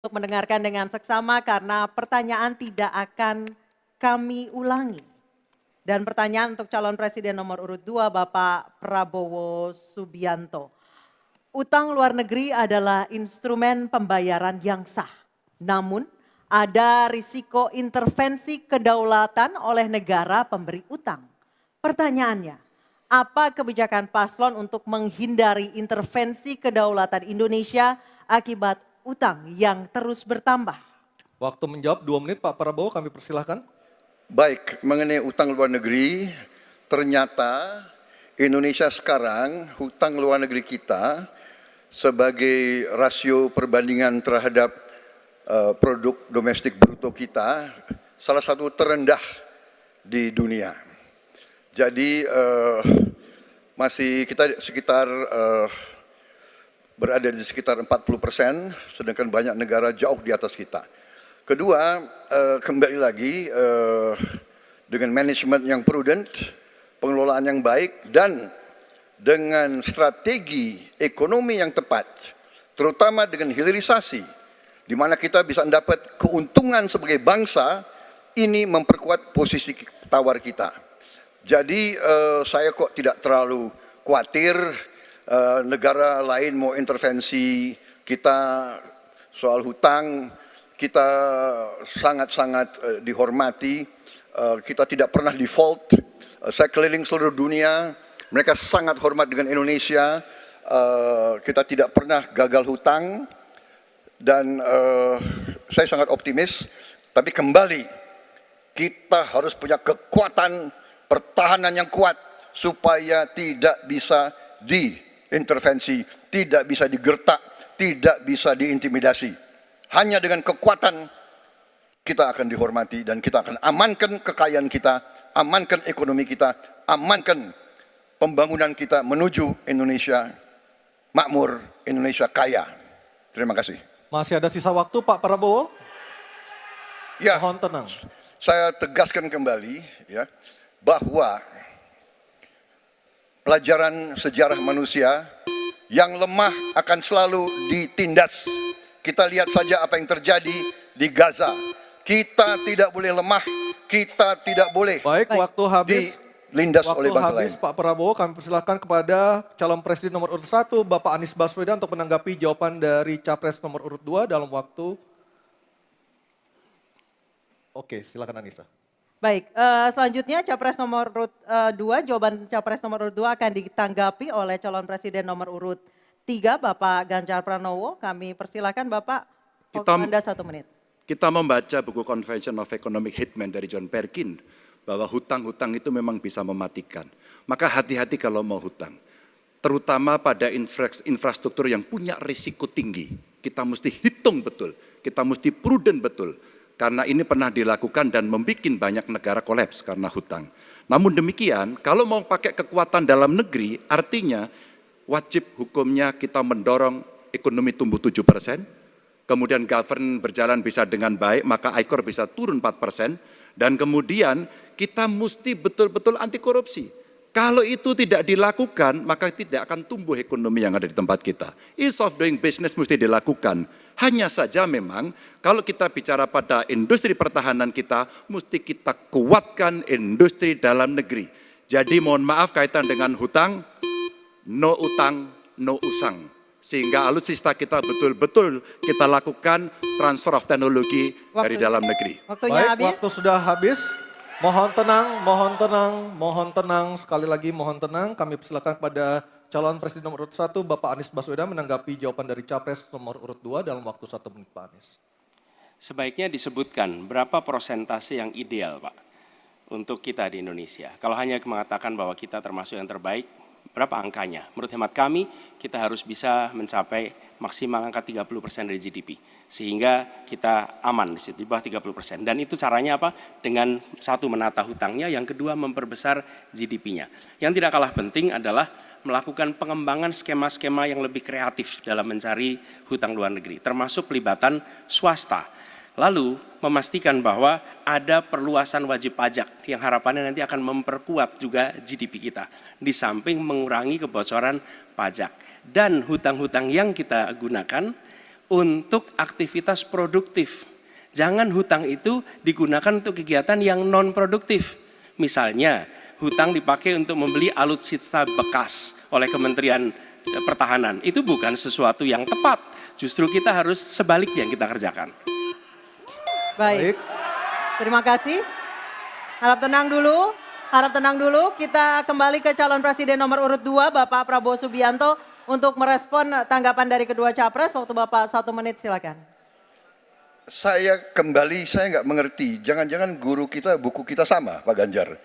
untuk mendengarkan dengan seksama karena pertanyaan tidak akan kami ulangi. Dan pertanyaan untuk calon presiden nomor urut 2 Bapak Prabowo Subianto. Utang luar negeri adalah instrumen pembayaran yang sah. Namun ada risiko intervensi kedaulatan oleh negara pemberi utang. Pertanyaannya, apa kebijakan paslon untuk menghindari intervensi kedaulatan Indonesia akibat utang yang terus bertambah? Waktu menjawab 2 menit Pak Prabowo, kami persilahkan. Baik, mengenai utang luar negeri, ternyata Indonesia sekarang hutang luar negeri kita sebagai rasio perbandingan terhadap produk domestik bruto kita salah satu terendah di dunia. Jadi masih kita sekitar berada di sekitar 40%, sedangkan banyak negara jauh di atas kita. Kedua, kembali lagi dengan manajemen yang prudent, pengelolaan yang baik, dan dengan strategi ekonomi yang tepat, terutama dengan hilirisasi, di mana kita bisa mendapat keuntungan sebagai bangsa, ini memperkuat posisi tawar kita. Jadi saya kok tidak terlalu khawatir negara lain mau intervensi kita soal hutang. Kita sangat-sangat dihormati, kita tidak pernah default, saya keliling seluruh dunia, mereka sangat hormat dengan Indonesia, kita tidak pernah gagal hutang, dan saya sangat optimis, tapi kembali, kita harus punya kekuatan pertahanan yang kuat, supaya tidak bisa diintervensi, tidak bisa digertak, tidak bisa diintimidasi. Hanya dengan kekuatan kita akan dihormati dan kita akan amankan kekayaan kita, amankan ekonomi kita, amankan pembangunan kita menuju Indonesia makmur, Indonesia kaya. Terima kasih. Masih ada sisa waktu Pak Prabowo? Ya, mohon tenang. Saya tegaskan kembali ya, bahwa pelajaran sejarah manusia yang lemah akan selalu ditindas. Kita lihat saja apa yang terjadi di Gaza. Kita tidak boleh lemah, kita tidak boleh. Baik, waktu habis. Dilindas oleh bangsa lain. Pak Prabowo, kami persilakan kepada calon presiden nomor urut 1, Bapak Anies Baswedan, untuk menanggapi jawaban dari capres nomor urut 2 dalam waktu. Oke, silakan Anissa. Baik, selanjutnya capres nomor urut 2, jawaban capres nomor urut 2 akan ditanggapi oleh calon presiden nomor urut 3, Bapak Ganjar Pranowo. Kami persilakan Bapak, Anda 1 menit. Kita membaca buku Convention of Economic Hitman dari John Perkin, bahwa hutang-hutang itu memang bisa mematikan. Maka hati-hati kalau mau hutang. Terutama pada infrastruktur yang punya risiko tinggi. Kita mesti hitung betul, kita mesti prudent betul. Karena ini pernah dilakukan dan membuat banyak negara kolaps karena hutang. Namun demikian, kalau mau pakai kekuatan dalam negeri, artinya wajib hukumnya kita mendorong ekonomi tumbuh 7%, kemudian govern berjalan bisa dengan baik, maka ICOR bisa turun 4%, dan kemudian kita mesti betul-betul anti korupsi. Kalau itu tidak dilakukan, maka tidak akan tumbuh ekonomi yang ada di tempat kita. Ease of doing business mesti dilakukan. Hanya saja memang kalau kita bicara pada industri pertahanan kita, mesti kita kuatkan industri dalam negeri. Jadi mohon maaf kaitan dengan hutang, no utang, no usang. Sehingga alutsista kita betul-betul kita lakukan transfer of teknologi dari dalam negeri. Waktunya habis. Waktu sudah habis. Mohon tenang, mohon tenang, mohon tenang. Sekali lagi mohon tenang. Kami persilakan kepada calon presiden nomor urut 1, Bapak Anies Baswedan, menanggapi jawaban dari capres nomor urut 2 dalam waktu 1 menit, Pak Anies. Sebaiknya disebutkan berapa persentase yang ideal, Pak, untuk kita di Indonesia. Kalau hanya mengatakan bahwa kita termasuk yang terbaik, berapa angkanya? Menurut hemat kami, kita harus bisa mencapai maksimal angka 30% dari GDP. Sehingga kita aman di situ, di bawah 30%. Dan itu caranya apa? Dengan satu, menata hutangnya, yang kedua memperbesar GDP-nya. Yang tidak kalah penting adalah melakukan pengembangan skema-skema yang lebih kreatif dalam mencari hutang luar negeri, termasuk pelibatan swasta. Lalu memastikan bahwa ada perluasan wajib pajak yang harapannya nanti akan memperkuat juga GDP kita. Di samping mengurangi kebocoran pajak. Dan hutang-hutang yang kita gunakan, untuk aktivitas produktif. Jangan hutang itu digunakan untuk kegiatan yang non produktif. Misalnya, hutang dipakai untuk membeli alutsista bekas oleh Kementerian Pertahanan. Itu bukan sesuatu yang tepat. Justru kita harus sebaliknya yang kita kerjakan. Baik. Terima kasih. Harap tenang dulu. Harap tenang dulu. Kita kembali ke calon presiden nomor urut 2, Bapak Prabowo Subianto, untuk merespon tanggapan dari kedua capres. Waktu Bapak 1 menit, silakan. Saya nggak mengerti. Jangan-jangan guru kita, buku kita sama, Pak Ganjar.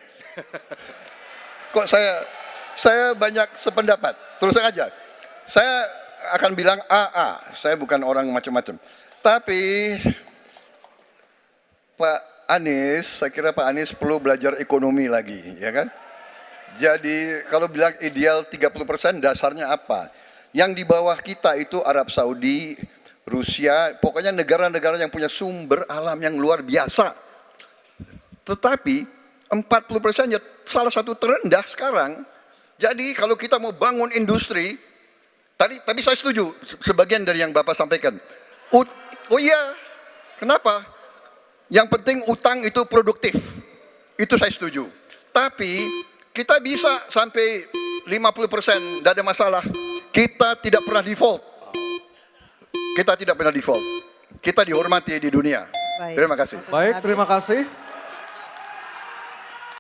Kok saya banyak sependapat. Terus aja. Saya akan bilang AA. Saya bukan orang macam-macam. Tapi Pak Anies, saya kira Pak Anies perlu belajar ekonomi lagi, ya kan? Jadi kalau bilang ideal 30%, dasarnya apa? Yang di bawah kita itu Arab Saudi, Rusia, pokoknya negara-negara yang punya sumber alam yang luar biasa. Tetapi 40% ya salah satu terendah sekarang. Jadi kalau kita mau bangun industri, tadi saya setuju sebagian dari yang Bapak sampaikan. Oh iya, kenapa? Yang penting utang itu produktif. Itu saya setuju. Tapi kita bisa sampai 50%, tidak ada masalah. Kita tidak pernah default. Kita tidak pernah default. Kita dihormati di dunia. Baik. Terima kasih. Baik, terima kasih.